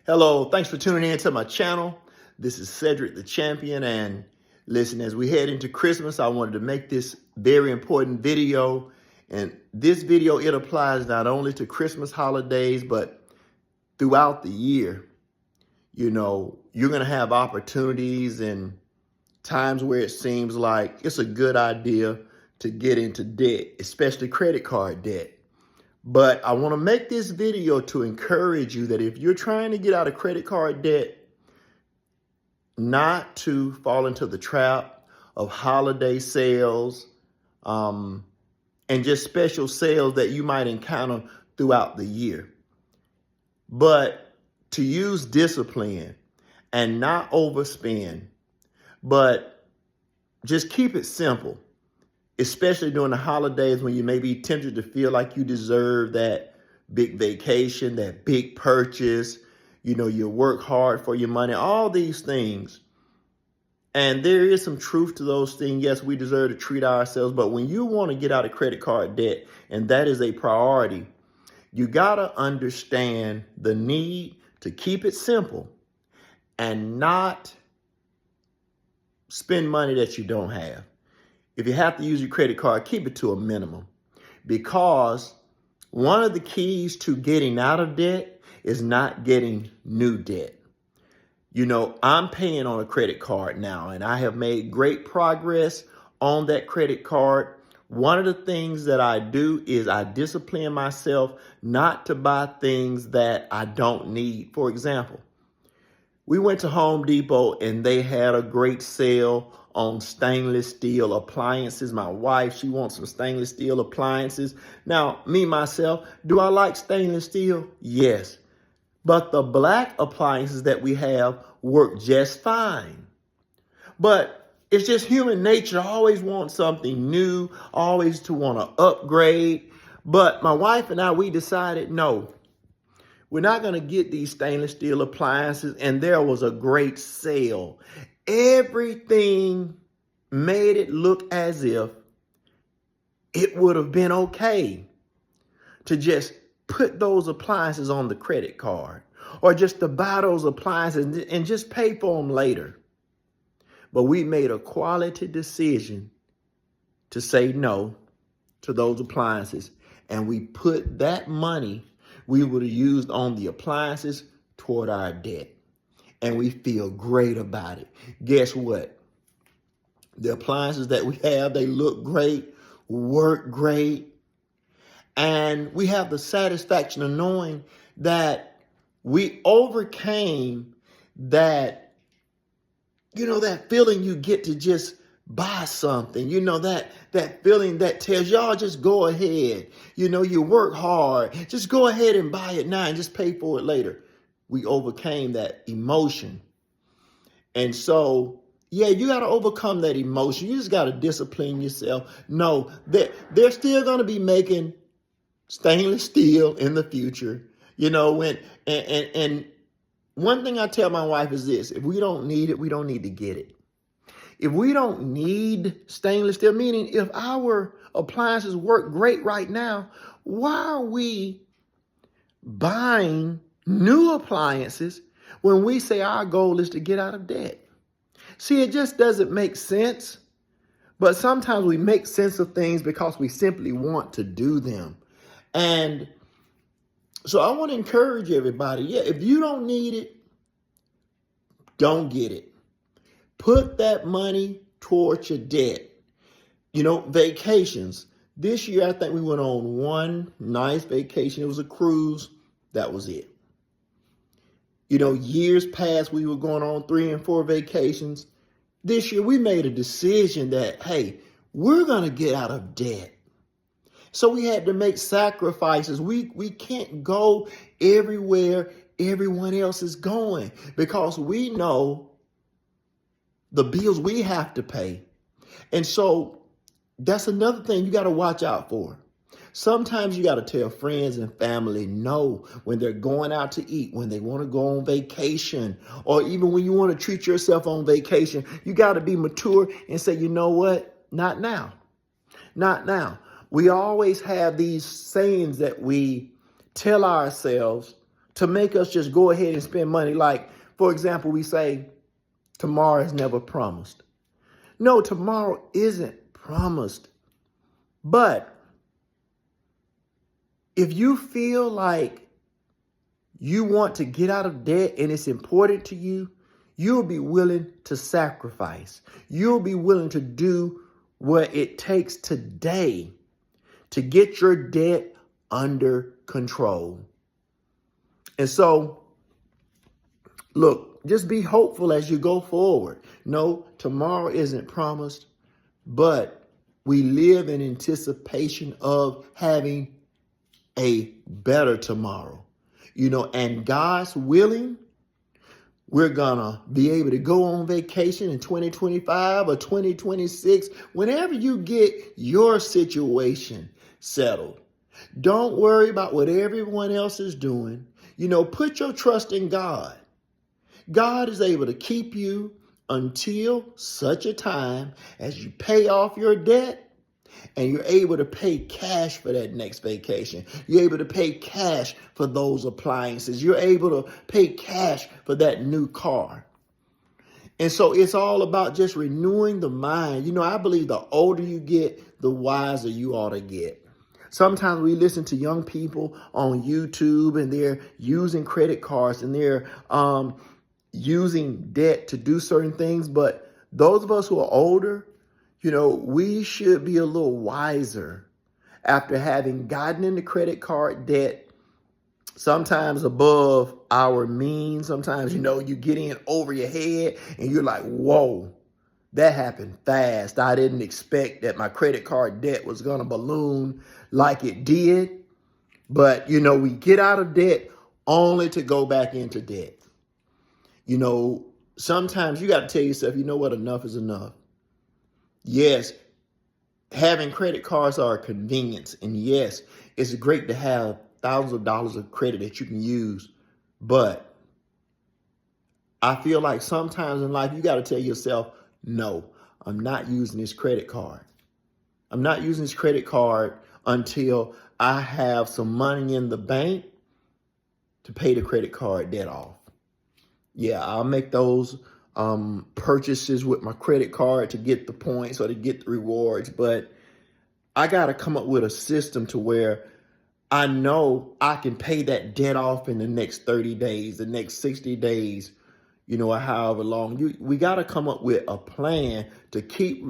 Hello, thanks for tuning in to my channel. This is Cedric the Champion, and listen, as we head into Christmas, I wanted to make this very important video. And this video, it applies not only to Christmas holidays, but throughout the year. You know, you're going to have opportunities and times where it seems like it's a good idea to get into debt, especially credit card debt. But I want to make this video to encourage you that if you're trying to get out of credit card debt, not to fall into the trap of holiday sales and just special sales that you might encounter throughout the year. But to use discipline and not overspend, but just keep it simple. Especially during the holidays when you may be tempted to feel like you deserve that big vacation, that big purchase, you know, you work hard for your money, all these things. And there is some truth to those things. Yes, we deserve to treat ourselves, but when you want to get out of credit card debt, and that is a priority, you got to understand the need to keep it simple and not spend money that you don't have. If you have to use your credit card, keep it to a minimum, because one of the keys to getting out of debt is not getting new debt. You know, I'm paying on a credit card now, and I have made great progress on that credit card. One of the things that I do is I discipline myself not to buy things that I don't need. For example, we went to Home Depot and they had a great sale on stainless steel appliances. My wife, she wants some stainless steel appliances. Now, me, myself, do I like stainless steel? Yes. But the black appliances that we have work just fine. But it's just human nature. I always want something new, always to want to upgrade. But my wife and I, we decided, no, we're not going to get these stainless steel appliances. And there was a great sale. Everything made it look as if it would have been okay to just put those appliances on the credit card or just to buy those appliances and just pay for them later. But we made a quality decision to say no to those appliances. And we put that money we would have used on the appliances toward our debt. And we feel great about it. Guess what? The appliances that we have, they look great, work great. And we have the satisfaction of knowing that we overcame that, you know, that feeling you get to just buy something, you know, that feeling that tells y'all just go ahead. You know, you work hard, just go ahead and buy it now and just pay for it later. We overcame that emotion. And so, yeah, you got to overcome that emotion. You just got to discipline yourself. No, they're still going to be making stainless steel in the future. You know, and one thing I tell my wife is this: if we don't need it, we don't need to get it. If we don't need stainless steel, meaning if our appliances work great right now, why are we buying new appliances when we say our goal is to get out of debt? See, it just doesn't make sense. But sometimes we make sense of things because we simply want to do them. And so I want to encourage everybody. Yeah, if you don't need it, don't get it. Put that money towards your debt. You know, vacations. This year, I think we went on one nice vacation. It was a cruise. That was it. You know, years past, we were going on 3 and 4 vacations. This year, we made a decision that, hey, we're going to get out of debt. So we had to make sacrifices. We can't go everywhere everyone else is going because we know the bills we have to pay. And so that's another thing you got to watch out for. Sometimes you got to tell friends and family no when they're going out to eat, when they want to go on vacation, or even when you want to treat yourself on vacation. You got to be mature and say, you know what? Not now. Not now. We always have these sayings that we tell ourselves to make us just go ahead and spend money. Like, for example, we say tomorrow is never promised. No, tomorrow isn't promised. But if you feel like you want to get out of debt and it's important to you, you'll be willing to sacrifice. You'll be willing to do what it takes today to get your debt under control. And so, look, just be hopeful as you go forward. No, tomorrow isn't promised, but we live in anticipation of having a better tomorrow. And God's willing, we're gonna be able to go on vacation in 2025 or 2026, whenever you get your situation settled. Don't worry about what everyone else is doing. Put your trust in God. God is able to keep you until such a time as you pay off your debt and you're able to pay cash for that next vacation. You're able to pay cash for those appliances. You're able to pay cash for that new car. And so it's all about just renewing the mind. I believe the older you get, the wiser you ought to get. Sometimes we listen to young people on YouTube and they're using credit cards and they're using debt to do certain things. But those of us who are older, we should be a little wiser after having gotten into credit card debt, sometimes above our means. Sometimes, you get in over your head and you're like, whoa, that happened fast. I didn't expect that my credit card debt was going to balloon like it did. But, we get out of debt only to go back into debt. Sometimes you got to tell yourself, what, enough is enough. Yes, having credit cards are a convenience. And yes, it's great to have thousands of dollars of credit that you can use. But I feel like sometimes in life, you got to tell yourself, no, I'm not using this credit card. I'm not using this credit card until I have some money in the bank to pay the credit card debt off. Yeah, I'll make those purchases with my credit card to get the points or to get the rewards. But I got to come up with a system to where I know I can pay that debt off in the next 30 days, the next 60 days, or however long. We got to come up with a plan to keep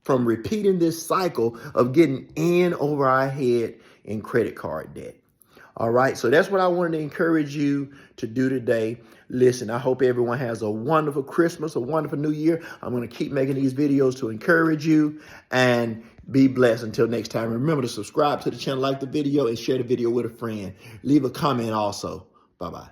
from repeating this cycle of getting in over our head in credit card debt. All right, so that's what I wanted to encourage you to do today. Listen, I hope everyone has a wonderful Christmas, a wonderful New Year. I'm going to keep making these videos to encourage you, and be blessed until next time. Remember to subscribe to the channel, like the video, and share the video with a friend. Leave a comment also. Bye-bye.